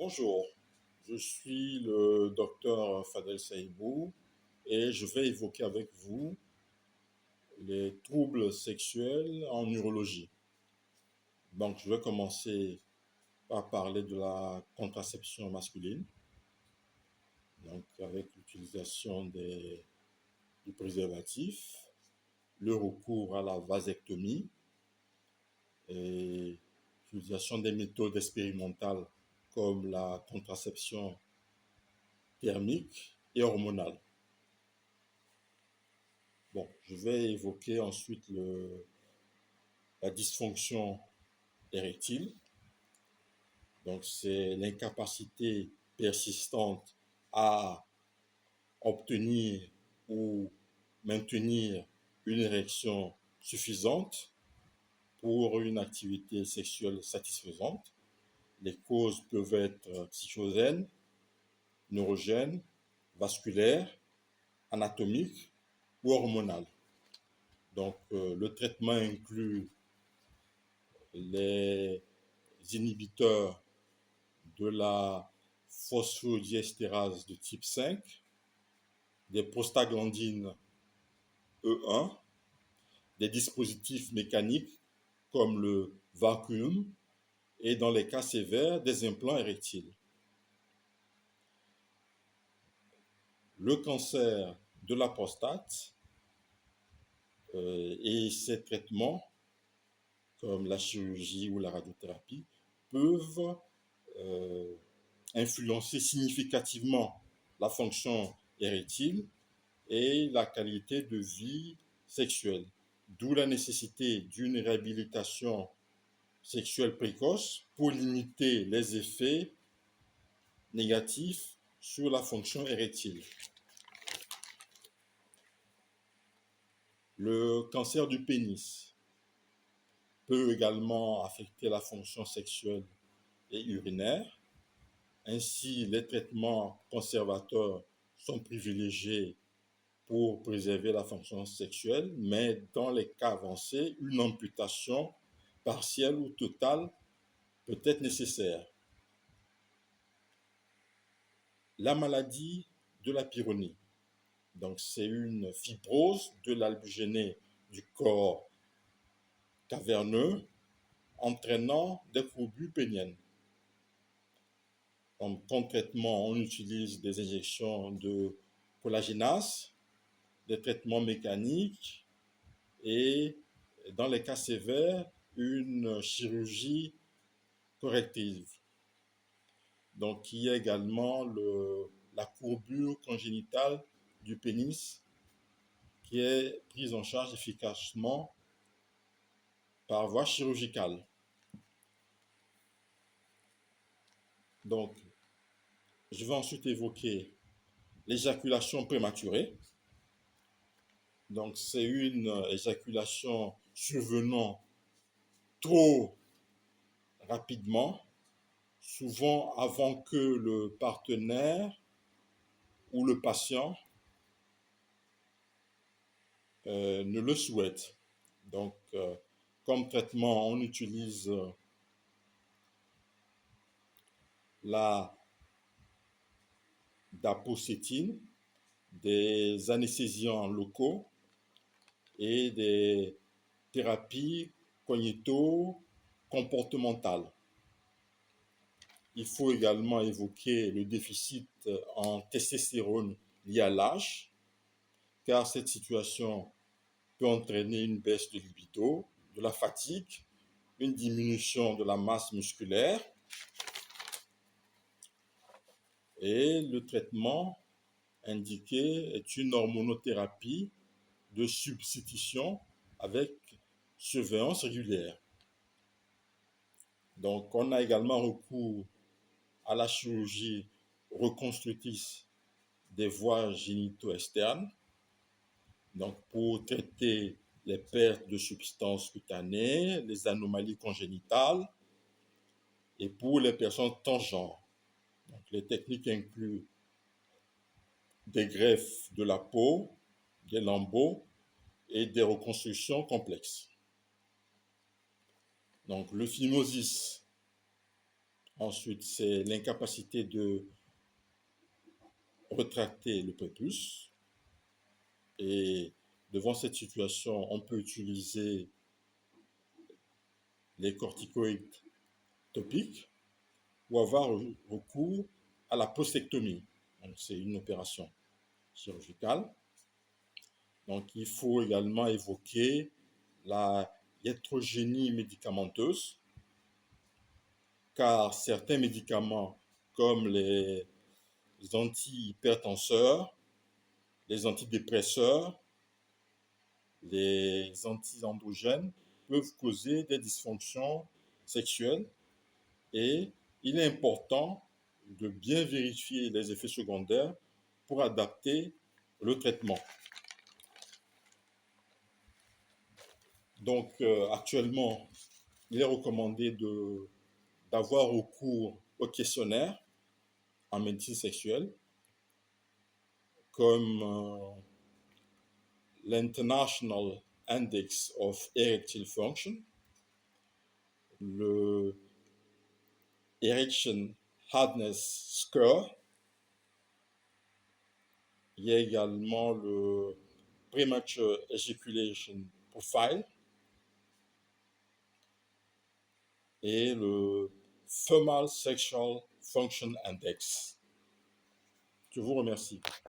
Bonjour, je suis le docteur Fadel Saïbou et je vais évoquer avec vous les troubles sexuels en urologie. Donc, je vais commencer par parler de la contraception masculine, donc avec l'utilisation du préservatif, le recours à la vasectomie et l'utilisation des méthodes expérimentales comme la contraception thermique et hormonale. Bon, je vais évoquer ensuite la dysfonction érectile. Donc, c'est l'incapacité persistante à obtenir ou maintenir une érection suffisante pour une activité sexuelle satisfaisante. Les causes peuvent être psychogènes, neurogènes, vasculaires, anatomiques ou hormonales. Donc, le traitement inclut les inhibiteurs de la phosphodiesterase de type 5, des prostaglandines E1, des dispositifs mécaniques comme le vacuum et dans les cas sévères des implants érectiles. Le cancer de la prostate et ses traitements comme la chirurgie ou la radiothérapie peuvent influencer significativement la fonction érectile et la qualité de vie sexuelle. D'où la nécessité d'une réhabilitation sexuelle précoce pour limiter les effets négatifs sur la fonction érectile. Le cancer du pénis peut également affecter la fonction sexuelle et urinaire. Ainsi, les traitements conservateurs sont privilégiés pour préserver la fonction sexuelle, mais dans les cas avancés, une amputation partielle ou totale peut être nécessaire. La maladie de la pyronie, donc c'est une fibrose de l'albugénée du corps caverneux entraînant des courbures péniennes. Comme traitement, on utilise des injections de collagénase, des traitements mécaniques et, dans les cas sévères, une chirurgie corrective. Donc, il y a également la courbure congénitale du pénis qui est prise en charge efficacement par voie chirurgicale. Donc, je vais ensuite évoquer l'éjaculation prématurée. Donc, c'est une éjaculation survenant trop rapidement, souvent avant que le partenaire ou le patient ne le souhaite. Donc, comme traitement, on utilise la dapocétine, des anesthésiants locaux et des thérapies cognito-comportementales. Il faut également évoquer le déficit en testostérone lié à l'âge, car cette situation peut entraîner une baisse de libido, de la fatigue, une diminution de la masse musculaire. Et le traitement indiqué est une hormonothérapie de substitution avec surveillance régulière. Donc, on a également recours à la chirurgie reconstructrice des voies génito-externes, donc pour traiter les pertes de substances cutanées, les anomalies congénitales et pour les personnes transgenres. Donc, les techniques incluent des greffes de la peau, des lambeaux et des reconstructions complexes. Donc, le phimosis Ensuite, c'est l'incapacité de rétracter le prépuce. Et devant cette situation, on peut utiliser les corticoïdes topiques ou avoir recours à la prostectomie. C'est une opération chirurgicale. Donc, il faut également évoquer la iatrogénie médicamenteuse, car certains médicaments, comme les antihypertenseurs, les antidépresseurs, les anti-androgènes, peuvent causer des dysfonctions sexuelles et il est important de bien vérifier les effets secondaires pour adapter le traitement. Donc, actuellement, il est recommandé d'avoir recours au questionnaire en médecine sexuelle, comme l'International Index of Erectile Function, le Erection Hardness Score. Il y a également le Premature Ejaculation Profile et le Female Sexual Function Index. Je vous remercie.